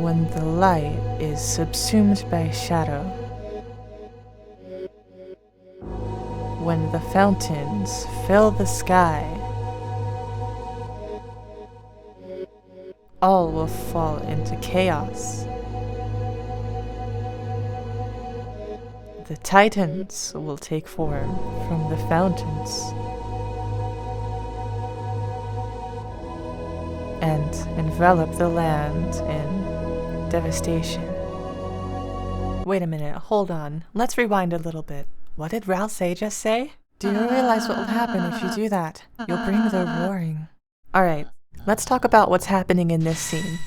when the light is subsumed by shadow, when the fountains fill the sky, all will fall into chaos. The Titans will take form from the fountains and envelop the land in devastation. Wait a minute, hold on. Let's rewind a little bit. What did Ralsei just say? Do you realize what will happen if you do that? You'll bring the roaring. Alright, let's talk about what's happening in this scene.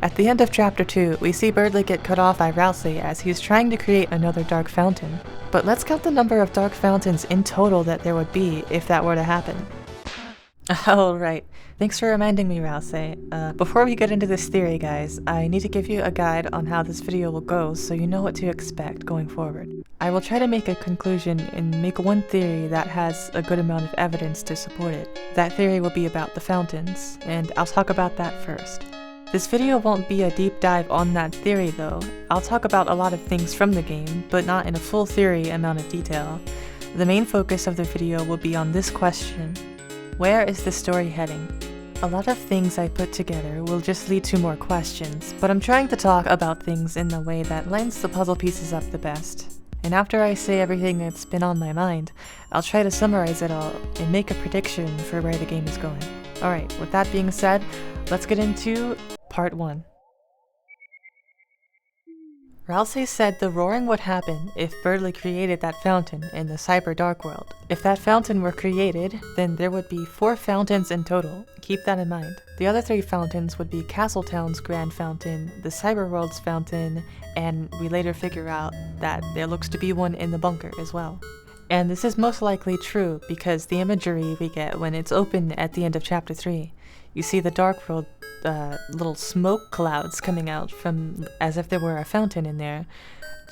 At the end of Chapter 2, we see Berdly get cut off by Ralsei as he's trying to create another dark fountain. But let's count the number of dark fountains in total that there would be if that were to happen. Oh, right. Thanks for reminding me, Ralsei. Before we get into this theory, guys, I need to give you a guide on how this video will go so you know what to expect going forward. I will try to make a conclusion and make one theory that has a good amount of evidence to support it. That theory will be about the fountains, and I'll talk about that first. This video won't be a deep dive on that theory though. I'll talk about a lot of things from the game, but not in a full theory amount of detail. The main focus of the video will be on this question: where is the story heading? A lot of things I put together will just lead to more questions, but I'm trying to talk about things in the way that lines the puzzle pieces up the best. And after I say everything that's been on my mind, I'll try to summarize it all and make a prediction for where the game is going. Alright, with that being said, let's get into Part 1. Ralsei said the roaring would happen if Berdly created that fountain in the Cyber Dark World. If that fountain were created, then there would be 4 fountains in total. Keep that in mind. The other 3 fountains would be Castletown's Grand Fountain, the Cyber World's Fountain, and we later figure out that there looks to be one in the bunker as well. And this is most likely true because the imagery we get when it's open at the end of Chapter 3. You see the Dark World little smoke clouds coming out from as if there were a fountain in there,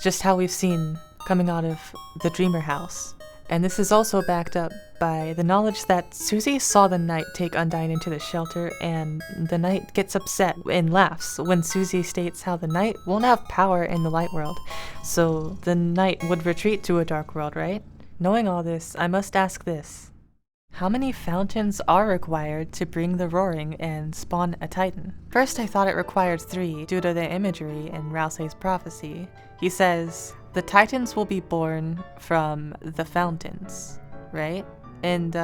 just how we've seen coming out of the Dreamer house. And this is also backed up by the knowledge that Susie saw the knight take Undyne into the shelter, and the knight gets upset and laughs when Susie states how the knight won't have power in the light world, so the knight would retreat to a dark world, right? Knowing all this, I must ask this. How many fountains are required to bring the roaring and spawn a Titan? First I thought it required 3 due to the imagery in Ralsei's prophecy. He says, the Titans will be born from the fountains, right? And,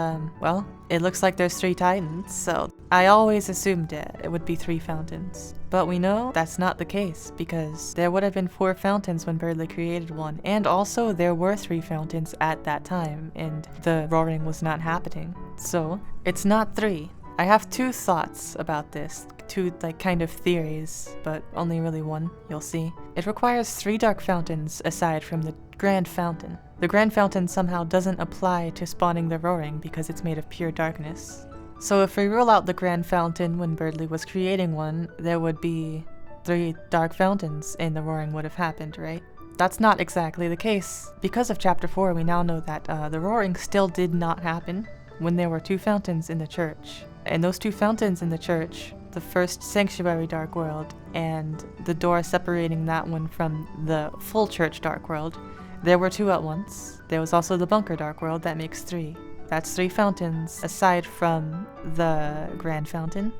well, it looks like there's 3 Titans, so I always assumed it would be 3 fountains. But we know that's not the case, because there would have been 4 fountains when Berdly created one, and also there were 3 fountains at that time, and the roaring was not happening. So, it's not 3. I have 2 thoughts about this, 2 kind of theories, but only really one, you'll see. It requires 3 dark fountains aside from the Grand Fountain. The Grand Fountain somehow doesn't apply to spawning the roaring because it's made of pure darkness. So if we rule out the Grand Fountain when Berdly was creating one, there would be 3 dark fountains and the roaring would have happened, right? That's not exactly the case. Because of Chapter 4, we now know that the roaring still did not happen when there were 2 fountains in the church. And those 2 fountains in the church, the first Sanctuary Dark World and the door separating that one from the full church Dark World, there were 2 at once. There was also the Bunker Dark World, that makes 3. That's 3 fountains aside from the Grand Fountain,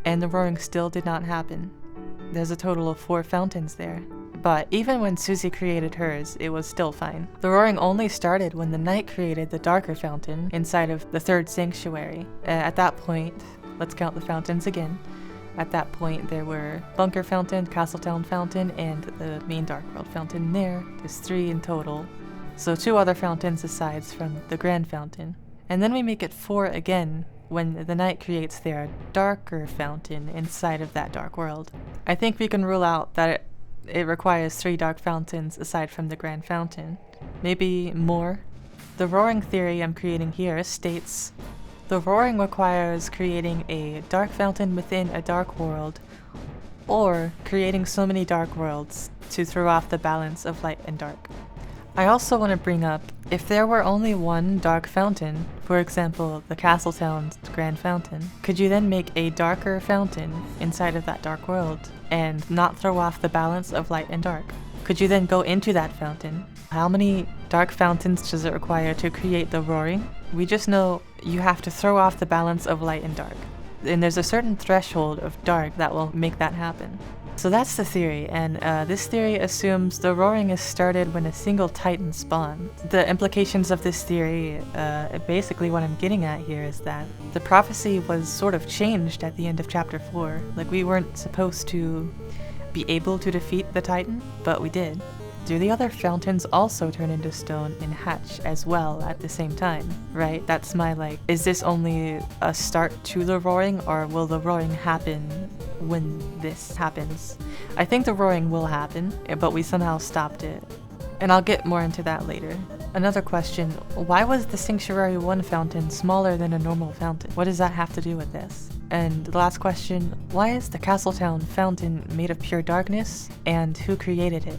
and the roaring still did not happen. There's a total of 4 fountains there. But even when Susie created hers, it was still fine. The roaring only started when the knight created the darker fountain inside of the 3rd sanctuary. At that point, let's count the fountains again. At that point, there were Bunker Fountain, Castletown Fountain, and the main Dark World Fountain there. There's 3 in total. So 2 other fountains aside from the Grand Fountain. And then we make it 4 again when the knight creates their darker fountain inside of that dark world. I think we can rule out that it requires 3 dark fountains aside from the Grand Fountain. Maybe more. The roaring theory I'm creating here states the roaring requires creating a dark fountain within a dark world, or creating so many dark worlds to throw off the balance of light and dark. I also want to bring up If there were only one dark fountain, for example, the Castle Town's Grand Fountain, could you then make a darker fountain inside of that dark world and not throw off the balance of light and dark? Could you then go into that fountain? How many dark fountains does it require to create the roaring? We just know you have to throw off the balance of light and dark. And there's a certain threshold of dark that will make that happen. So that's the theory, and this theory assumes the roaring is started when a single titan spawns. The implications of this theory, basically what I'm getting at here is that the prophecy was sort of changed at the end of chapter 4. Like, we weren't supposed to be able to defeat the titan, but we did. Do the other fountains also turn into stone and hatch as well at the same time, right? That's my is this only a start to the roaring, or will the roaring happen when this happens? I think the roaring will happen, but we somehow stopped it. And I'll get more into that later. Another question, why was the Sanctuary 1 fountain smaller than a normal fountain? What does that have to do with this? And the last question, why is the Castletown fountain made of pure darkness, and who created it?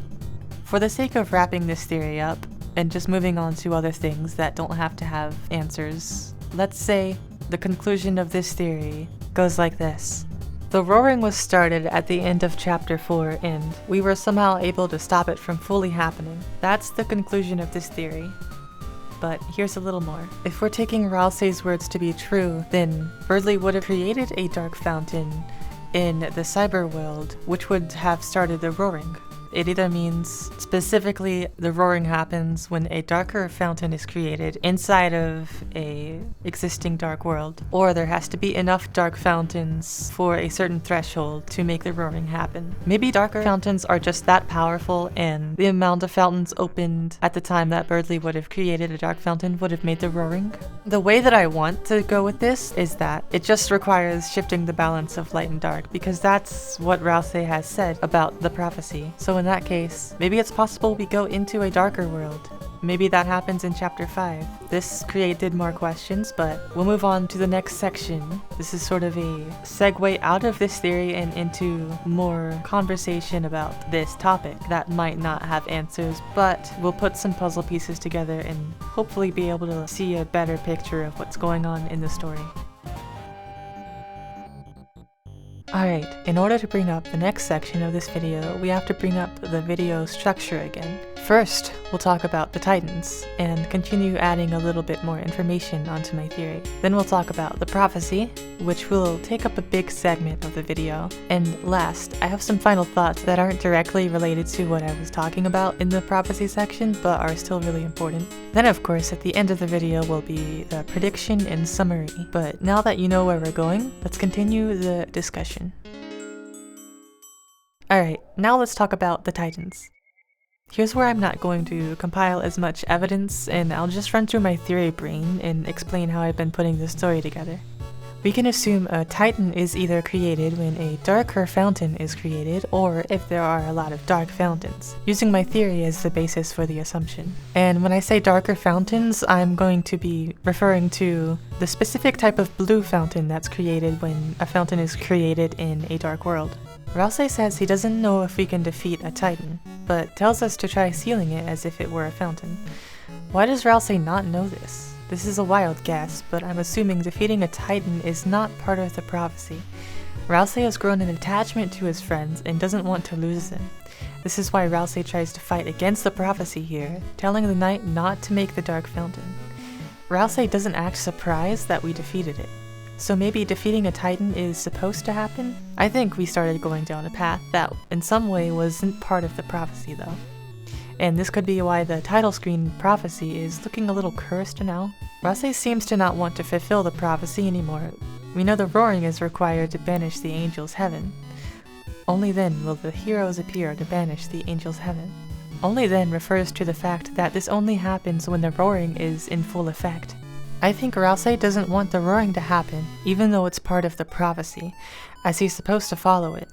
For the sake of wrapping this theory up, and just moving on to other things that don't have to have answers, let's say the conclusion of this theory goes like this. The roaring was started at the end of chapter 4, and we were somehow able to stop it from fully happening. That's the conclusion of this theory. But here's a little more. If we're taking Ralsei's words to be true, then Berdly would have created a dark fountain in the cyber world, which would have started the roaring. It either means specifically the roaring happens when a darker fountain is created inside of a existing dark world, or there has to be enough dark fountains for a certain threshold to make the roaring happen. Maybe darker fountains are just that powerful, and the amount of fountains opened at the time that Berdly would have created a dark fountain would have made the roaring. The way that I want to go with this is that it just requires shifting the balance of light and dark, because that's what Ralsei has said about the prophecy. So in that case, maybe it's possible we go into a darker world. Maybe that happens in chapter 5. This created more questions, but we'll move on to the next section. This is sort of a segue out of this theory and into more conversation about this topic that might not have answers, but we'll put some puzzle pieces together and hopefully be able to see a better picture of what's going on in the story. Alright, in order to bring up the next section of this video, we have to bring up the video structure again. First, we'll talk about the Titans, and continue adding a little bit more information onto my theory. Then we'll talk about the prophecy, which will take up a big segment of the video. And last, I have some final thoughts that aren't directly related to what I was talking about in the prophecy section, but are still really important. Then of course, at the end of the video will be the prediction and summary. But now that you know where we're going, let's continue the discussion. Alright, now let's talk about the Titans. Here's where I'm not going to compile as much evidence, and I'll just run through my theory brain and explain how I've been putting this story together. We can assume a Titan is either created when a darker fountain is created, or if there are a lot of dark fountains, using my theory as the basis for the assumption. And when I say darker fountains, I'm going to be referring to the specific type of blue fountain that's created when a fountain is created in a dark world. Ralsei says he doesn't know if we can defeat a Titan, but tells us to try sealing it as if it were a fountain. Why does Ralsei not know this? This is a wild guess, but I'm assuming defeating a Titan is not part of the prophecy. Ralsei has grown an attachment to his friends and doesn't want to lose them. This is why Ralsei tries to fight against the prophecy here, telling the knight not to make the dark fountain. Ralsei doesn't act surprised that we defeated it. So maybe defeating a Titan is supposed to happen? I think we started going down a path that in some way wasn't part of the prophecy though. And this could be why the title screen prophecy is looking a little cursed now. Ralsei seems to not want to fulfill the prophecy anymore. We know the roaring is required to banish the angels' heaven. Only then will the heroes appear to banish the angels' heaven. Only then refers to the fact that this only happens when the roaring is in full effect. I think Ralsei doesn't want the roaring to happen, even though it's part of the prophecy, as he's supposed to follow it.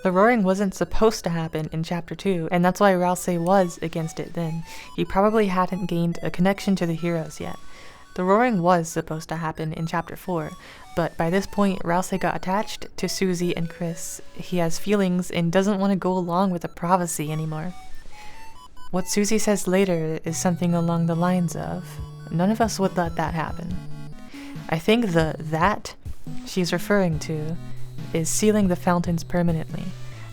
The roaring wasn't supposed to happen in chapter 2, and that's why Ralsei was against it then. He probably hadn't gained a connection to the heroes yet. The roaring was supposed to happen in chapter 4, but by this point Ralsei got attached to Susie and Chris. He has feelings and doesn't want to go along with the prophecy anymore. What Susie says later is something along the lines of, none of us would let that happen. I think the "that" she's referring to is sealing the fountains permanently.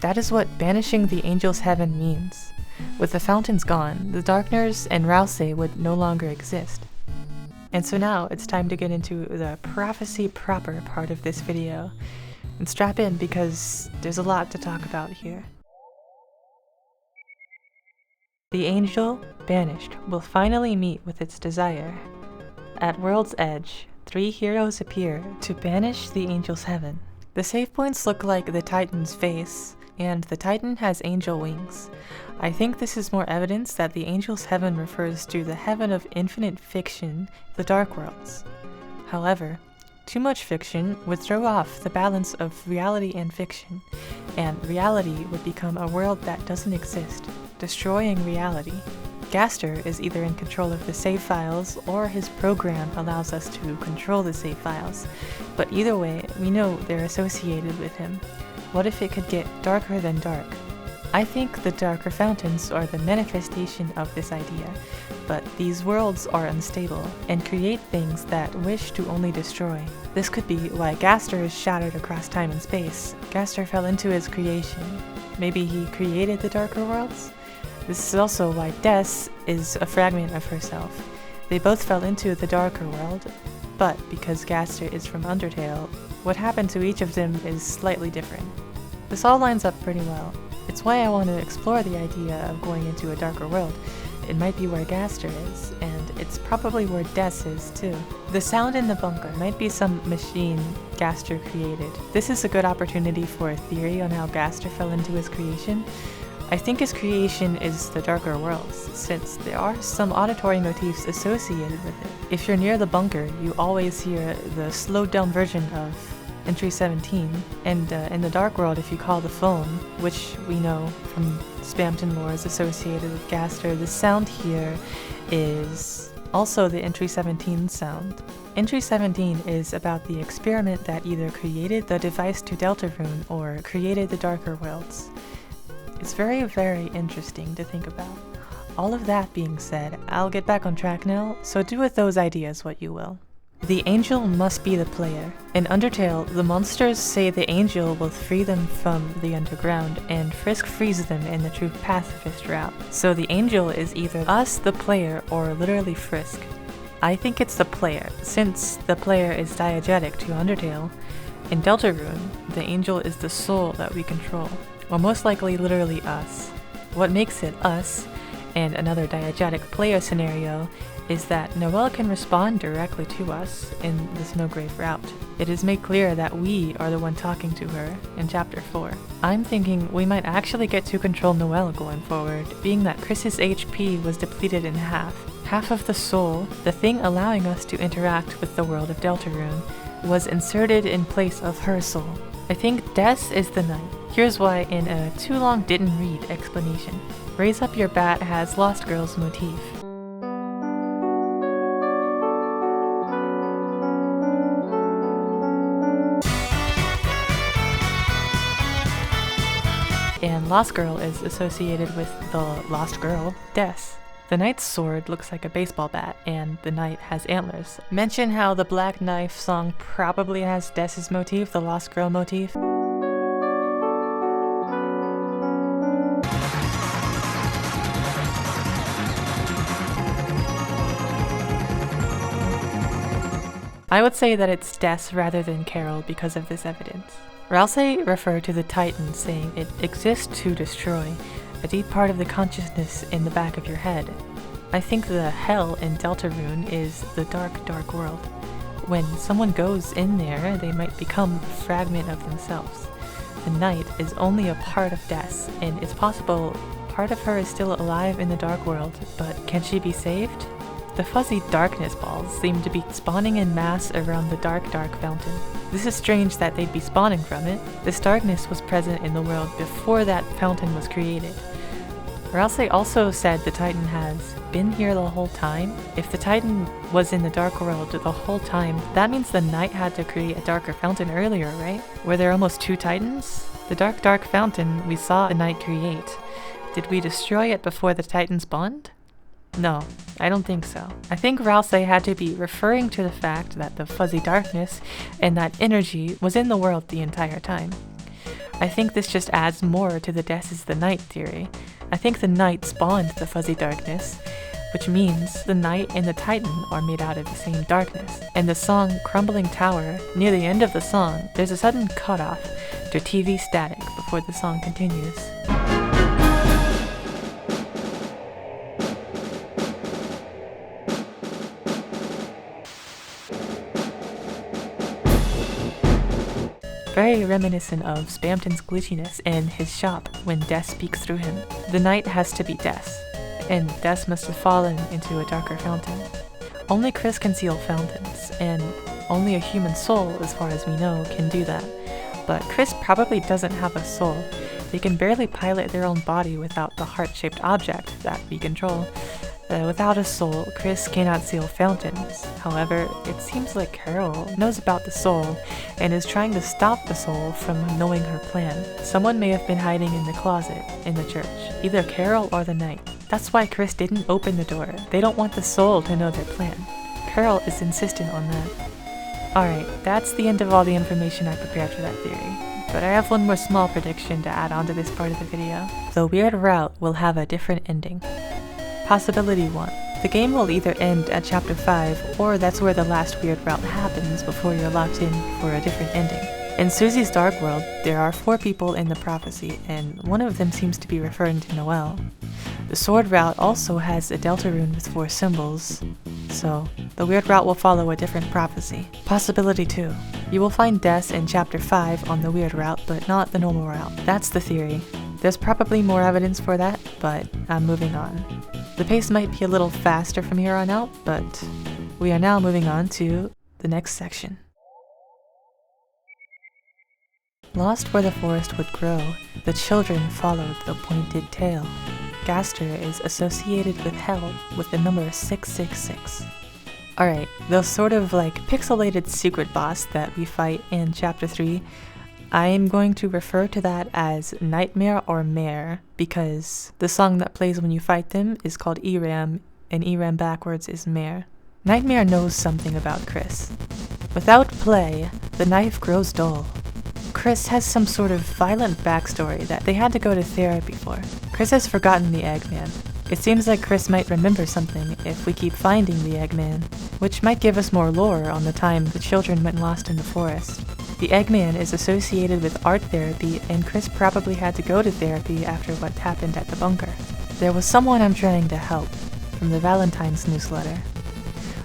That is what banishing the angels' heaven means. With the fountains gone, the Darkners and Rouse would no longer exist. And so now it's time to get into the prophecy proper part of this video. And strap in because there's a lot to talk about here. The angel, banished, will finally meet with its desire. At World's Edge, 3 heroes appear to banish the angel's heaven. The save points look like the Titan's face, and the Titan has angel wings. I think this is more evidence that the angel's heaven refers to the heaven of infinite fiction, the Dark Worlds. However, too much fiction would throw off the balance of reality and fiction, and reality would become a world that doesn't exist, destroying reality. Gaster is either in control of the save files, or his program allows us to control the save files, but either way, we know they're associated with him. What if it could get darker than dark? I think the darker fountains are the manifestation of this idea, but these worlds are unstable and create things that wish to only destroy. This could be why Gaster is shattered across time and space. Gaster fell into his creation. Maybe he created the darker worlds? This is also why Des is a fragment of herself. They both fell into the darker world, but because Gaster is from Undertale, what happened to each of them is slightly different. This all lines up pretty well. It's why I want to explore the idea of going into a darker world. It might be where Gaster is, and it's probably where Des is too. The sound in the bunker might be some machine Gaster created. This is a good opportunity for a theory on how Gaster fell into his creation. I think his creation is the darker worlds, since there are some auditory motifs associated with it. If you're near the bunker, you always hear the slowed down version of Entry 17, and in the Dark World, if you call the phone, which we know from Spamton lore is associated with Gaster, the sound here is also the Entry 17 sound. Entry 17 is about the experiment that either created the device to Deltarune or created the darker worlds. It's very, very interesting to think about. All of that being said, I'll get back on track now, so do with those ideas what you will. The angel must be the player. In Undertale, the monsters say the angel will free them from the underground, and Frisk frees them in the true pacifist route. So the angel is either us, the player, or literally Frisk. I think it's the player, since the player is diegetic to Undertale. In Deltarune, the angel is the soul that we control, or most likely literally us. What makes it us, and another diegetic player scenario, is that Noelle can respond directly to us in the Snowgrave route. It is made clear that we are the one talking to her in Chapter 4. I'm thinking we might actually get to control Noelle going forward, being that Chris's HP was depleted in half. Half of the soul, the thing allowing us to interact with the world of Deltarune, was inserted in place of her soul. I think Des is the knight. Here's why in a too long didn't read explanation. Raise Up Your Bat has Lost Girl's motif. And Lost Girl is associated with the Lost Girl, Des. The knight's sword looks like a baseball bat, and the knight has antlers. Mention how the Black Knife song probably has Des's motif, the Lost Girl motif. I would say that it's Des rather than Carol because of this evidence. Rouse referred to the Titan, saying it exists to destroy, a deep part of the consciousness in the back of your head. I think the hell in Deltarune is the dark, dark world. When someone goes in there, they might become a fragment of themselves. The knight is only a part of Des, and it's possible part of her is still alive in the dark world, but can she be saved? The fuzzy darkness balls seem to be spawning in mass around the dark, dark fountain. This is strange that they'd be spawning from it. This darkness was present in the world before that fountain was created. Rouse also said the Titan has been here the whole time. If the Titan was in the dark world the whole time, that means the knight had to create a darker fountain earlier, right? Were there almost 2 Titans? The dark, dark fountain we saw the knight create. Did we destroy it before the Titans spawned? No, I don't think so. I think Rousey had to be referring to the fact that the fuzzy darkness and that energy was in the world the entire time. I think this just adds more to the Death is the Night theory. I think the night spawned the fuzzy darkness, which means the night and the Titan are made out of the same darkness. In the song Crumbling Tower, near the end of the song, there's a sudden cutoff to TV static before the song continues. Very reminiscent of Spamton's glitchiness in his shop when Death speaks through him. The night has to be Death, and Death must have fallen into a darker fountain. Only Chris can seal fountains, and only a human soul, as far as we know, can do that. But Chris probably doesn't have a soul. They can barely pilot their own body without the heart-shaped object that we control. Without a soul, Chris cannot seal fountains. However, it seems like Carol knows about the soul and is trying to stop the soul from knowing her plan. Someone may have been hiding in the closet in the church, either Carol or the knight. That's why Chris didn't open the door. They don't want the soul to know their plan. Carol is insistent on that. Alright, that's the end of all the information I prepared for that theory. But I have one more small prediction to add on to this part of the video. The weird route will have a different ending. Possibility 1. The game will either end at chapter 5, or that's where the last weird route happens before you're locked in for a different ending. In Susie's Dark World, there are 4 people in the prophecy, and one of them seems to be referring to Noelle. The sword route also has a Deltarune with 4 symbols, so the weird route will follow a different prophecy. Possibility 2. You will find Death in chapter 5 on the weird route, but not the normal route. That's the theory. There's probably more evidence for that, but I'm moving on. The pace might be a little faster from here on out, but we are now moving on to the next section. Lost where the forest would grow, the children followed the pointed tail. Gaster is associated with hell with the number 666. Alright, the sort of like pixelated secret boss that we fight in chapter 3, I am going to refer to that as Nightmare or Mare, because the song that plays when you fight them is called Eram, and Eram backwards is Mare. Nightmare knows something about Chris. Without play, the knife grows dull. Chris has some sort of violent backstory that they had to go to therapy for. Chris has forgotten the Eggman. It seems like Chris might remember something if we keep finding the Eggman, which might give us more lore on the time the children went lost in the forest. The Eggman is associated with art therapy, and Chris probably had to go to therapy after what happened at the bunker. There was someone I'm trying to help, from the Valentine's newsletter.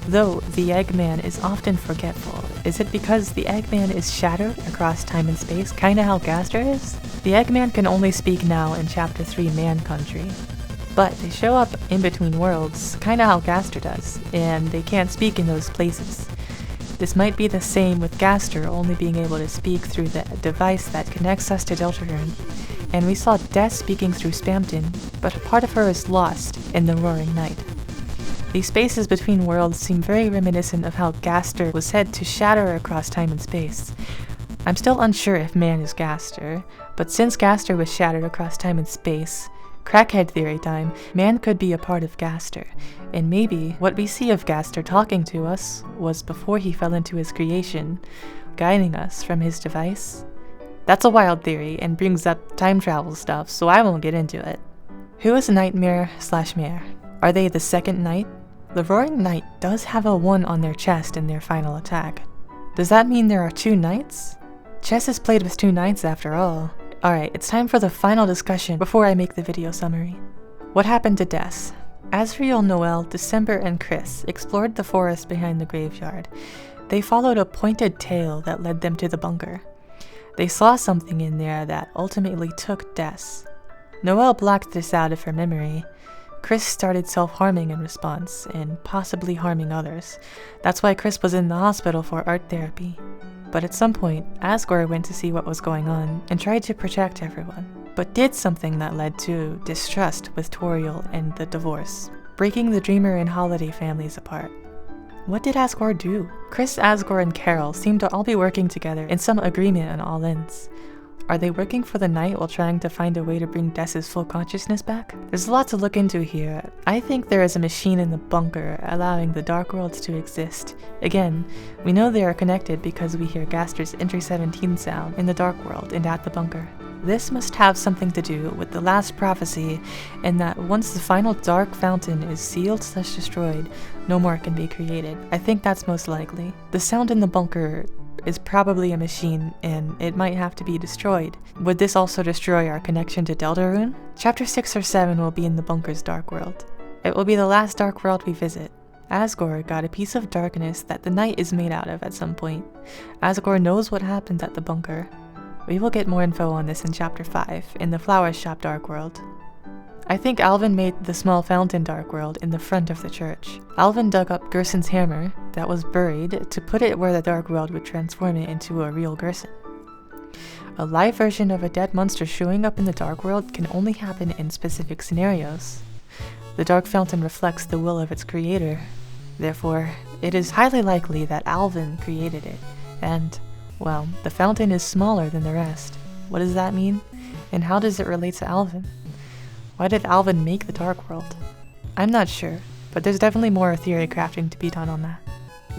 Though the Eggman is often forgetful, is it because the Eggman is shattered across time and space, kinda how Gaster is? The Eggman can only speak now in Chapter 3 Man Country, but they show up in between worlds, kinda how Gaster does, and they can't speak in those places. This might be the same with Gaster only being able to speak through the device that connects us to Deltarune, and we saw Death speaking through Spamton, but a part of her is lost in the Roaring Night. These spaces between worlds seem very reminiscent of how Gaster was said to shatter across time and space. I'm still unsure if Man is Gaster, but since Gaster was shattered across time and space, Crackhead theory time, Man could be a part of Gaster, and maybe what we see of Gaster talking to us was before he fell into his creation, guiding us from his device. That's a wild theory and brings up time travel stuff, so I won't get into it. Who is Nightmare/Mare? Are they the second knight? The Roaring Knight does have a 1 on their chest in their final attack. Does that mean there are 2 knights? Chess is played with 2 knights after all. Alright, it's time for the final discussion before I make the video summary. What happened to Death? Asriel, Noelle, December, and Chris explored the forest behind the graveyard. They followed a pointed tail that led them to the bunker. They saw something in there that ultimately took Death. Noelle blocked this out of her memory. Chris started self-harming in response, and possibly harming others. That's why Chris was in the hospital for art therapy. But at some point, Asgore went to see what was going on and tried to protect everyone, but did something that led to distrust with Toriel and the divorce, breaking the Dreamer and Holiday families apart. What did Asgore do? Chris, Asgore, and Carol seem to all be working together in some agreement on all ends. Are they working for the Knight while trying to find a way to bring Des's full consciousness back? There's a lot to look into here. I think there is a machine in the bunker allowing the Dark Worlds to exist. Again, we know they are connected because we hear Gaster's Entry 17 sound in the Dark World and at the bunker. This must have something to do with the last prophecy, and that once the final Dark Fountain is sealed/destroyed, no more can be created. I think that's most likely. The sound in the bunker is probably a machine, and it might have to be destroyed. Would this also destroy our connection to Deltarune? Chapter 6 or 7 will be in the bunker's Dark World. It will be the last Dark World we visit. Asgore got a piece of darkness that the Knight is made out of at some point. Asgore knows what happened at the bunker. We will get more info on this in Chapter 5, in the Flower Shop Dark World. I think Alvin made the small fountain Dark World in the front of the church. Alvin dug up Gerson's hammer that was buried to put it where the Dark World would transform it into a real Gerson. A live version of a dead monster showing up in the Dark World can only happen in specific scenarios. The Dark Fountain reflects the will of its creator. Therefore, it is highly likely that Alvin created it, and, well, the fountain is smaller than the rest. What does that mean? And how does it relate to Alvin? Why did Alvin make the Dark World? I'm not sure, but there's definitely more theory crafting to be done on that.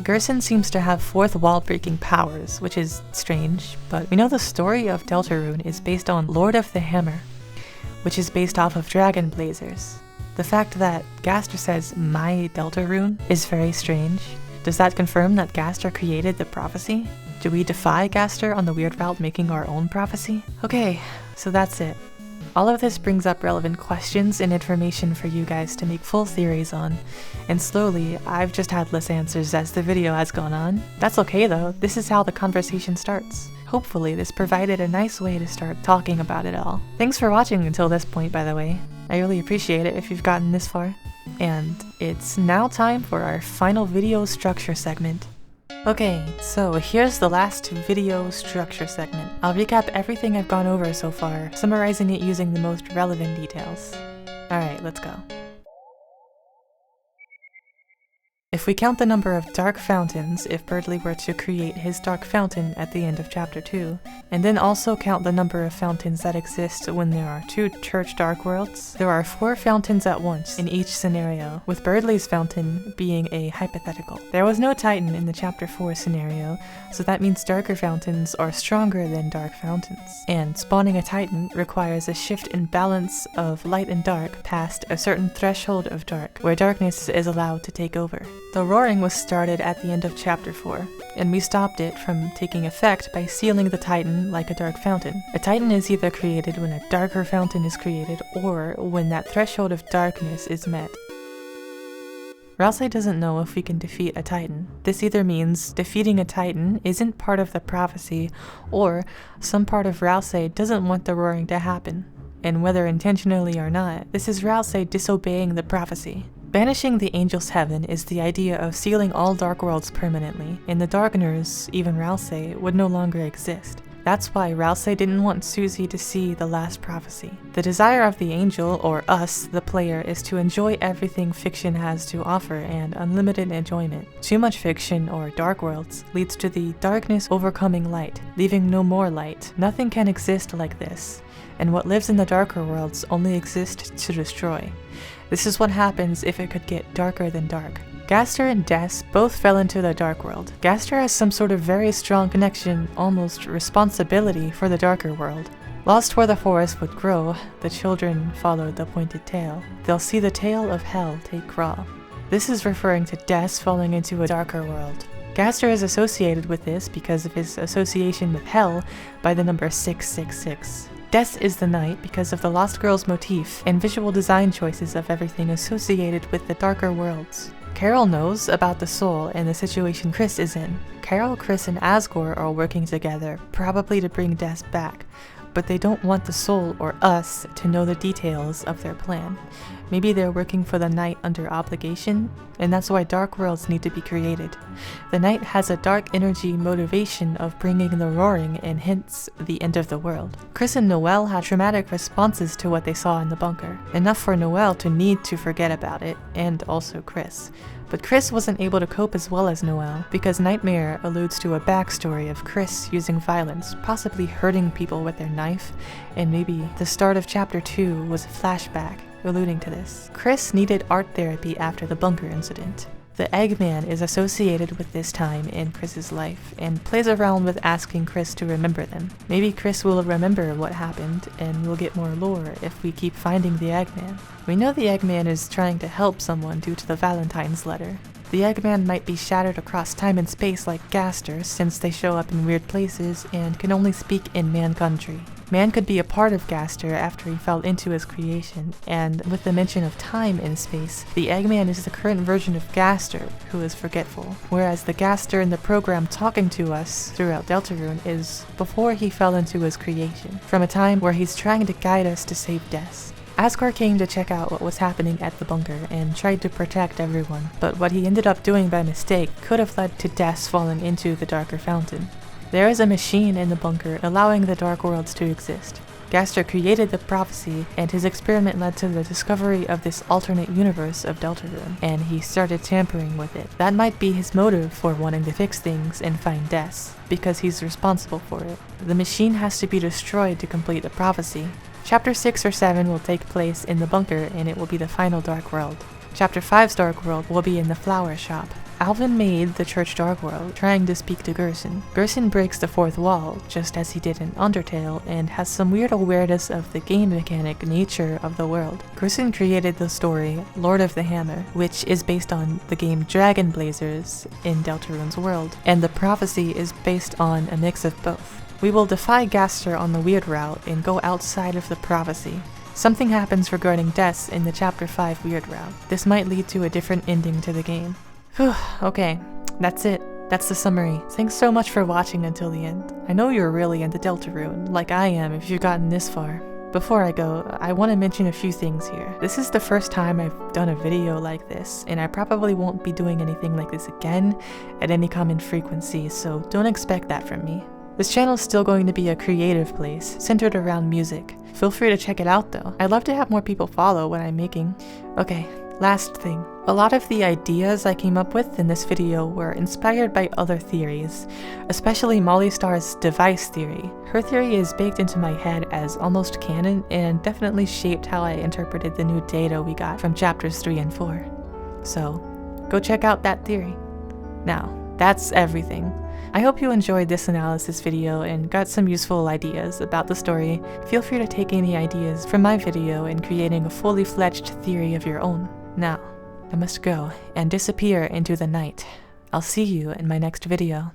Gerson seems to have fourth wall breaking powers, which is strange, but we know the story of Deltarune is based on Lord of the Hammer, which is based off of Dragon Blazers. The fact that Gaster says my Deltarune is very strange. Does that confirm that Gaster created the prophecy? Do we defy Gaster on the weird route making our own prophecy? Okay, so that's it. All of this brings up relevant questions and information for you guys to make full theories on, and slowly, I've just had less answers as the video has gone on. That's okay though, this is how the conversation starts. Hopefully this provided a nice way to start talking about it all. Thanks for watching until this point, by the way. I really appreciate it if you've gotten this far. And it's now time for our final video structure segment. Okay, so here's the last video structure segment. I'll recap everything I've gone over so far, summarizing it using the most relevant details. Alright, let's go. If we count the number of dark fountains if Birdly were to create his dark fountain at the end of Chapter 2, and then also count the number of fountains that exist when there are 2 church dark worlds, there are 4 fountains at once in each scenario, with Birdly's fountain being a hypothetical. There was no Titan in the Chapter 4 scenario, so that means darker fountains are stronger than dark fountains, and spawning a Titan requires a shift in balance of light and dark past a certain threshold of dark, where darkness is allowed to take over. The roaring was started at the end of Chapter 4, and we stopped it from taking effect by sealing the Titan like a dark fountain. A Titan is either created when a darker fountain is created, or when that threshold of darkness is met. Ralsei doesn't know if we can defeat a Titan. This either means defeating a Titan isn't part of the prophecy, or some part of Ralsei doesn't want the roaring to happen. And whether intentionally or not, this is Ralsei disobeying the prophecy. Banishing the Angel's Heaven is the idea of sealing all Dark Worlds permanently, and the Darkeners, even Ralsei, would no longer exist. That's why Ralsei didn't want Suzy to see the last prophecy. The desire of the Angel, or us, the player, is to enjoy everything fiction has to offer and unlimited enjoyment. Too much fiction, or Dark Worlds, leads to the darkness overcoming light, leaving no more light. Nothing can exist like this, and what lives in the darker worlds only exists to destroy. This is what happens if it could get darker than dark. Gaster and Des both fell into the Dark World. Gaster has some sort of very strong connection, almost responsibility, for the darker world. Lost where the forest would grow, the children followed the pointed tail. They'll see the tail of hell take raw. This is referring to Des falling into a darker world. Gaster is associated with this because of his association with hell by the number 666. Des is the Knight because of the Lost Girls motif and visual design choices of everything associated with the darker worlds. Carol knows about the soul and the situation Chris is in. Carol, Chris, and Asgore are working together, probably to bring Des back, but they don't want the soul or us to know the details of their plan. Maybe they're working for the Knight under obligation, and that's why dark worlds need to be created. The Knight has a dark energy motivation of bringing the roaring and hence the end of the world. Chris and Noelle had traumatic responses to what they saw in the bunker, enough for Noelle to need to forget about it, and also Chris. But Chris wasn't able to cope as well as Noel, because Nightmare alludes to a backstory of Chris using violence, possibly hurting people with their knife, and maybe the start of chapter 2 was a flashback alluding to this. Chris needed art therapy after the bunker incident. The Eggman is associated with this time in Chris's life, and plays around with asking Chris to remember them. Maybe Chris will remember what happened, and we'll get more lore if we keep finding the Eggman. We know the Eggman is trying to help someone due to the Valentine's letter. The Eggman might be shattered across time and space like Gaster, since they show up in weird places and can only speak in man country. Man could be a part of Gaster after he fell into his creation, and with the mention of time in space, the Eggman is the current version of Gaster, who is forgetful, whereas the Gaster in the program talking to us throughout Deltarune is before he fell into his creation, from a time where he's trying to guide us to save Des. Asgore came to check out what was happening at the bunker and tried to protect everyone, but what he ended up doing by mistake could have led to Des falling into the darker fountain. There is a machine in the bunker allowing the Dark Worlds to exist. Gaster created the prophecy, and his experiment led to the discovery of this alternate universe of Deltarune, and he started tampering with it. That might be his motive for wanting to fix things and find Des, because he's responsible for it. The machine has to be destroyed to complete the prophecy. Chapter 6 or 7 will take place in the bunker, and it will be the final Dark World. Chapter 5's Dark World will be in the flower shop. Alvin made the Church Dark World, trying to speak to Gerson. Gerson breaks the fourth wall, just as he did in Undertale, and has some weird awareness of the game mechanic nature of the world. Gerson created the story Lord of the Hammer, which is based on the game Dragon Blazers in Deltarune's world, and the prophecy is based on a mix of both. We will defy Gaster on the weird route and go outside of the prophecy. Something happens regarding Des in the Chapter 5 weird route. This might lead to a different ending to the game. Whew, okay, that's it. That's the summary. Thanks so much for watching until the end. I know you're really into Deltarune, like I am if you've gotten this far. Before I go, I want to mention a few things here. This is the first time I've done a video like this, and I probably won't be doing anything like this again at any common frequency, so don't expect that from me. This channel is still going to be a creative place, centered around music. Feel free to check it out though. I'd love to have more people follow what I'm making. Okay, last thing. A lot of the ideas I came up with in this video were inspired by other theories, especially Molystars Device Theory. Her theory is baked into my head as almost canon and definitely shaped how I interpreted the new data we got from chapters 3 and 4. So, go check out that theory. Now, that's everything. I hope you enjoyed this analysis video and got some useful ideas about the story. Feel free to take any ideas from my video in creating a fully fledged theory of your own. Now, I must go and disappear into the night. I'll see you in my next video.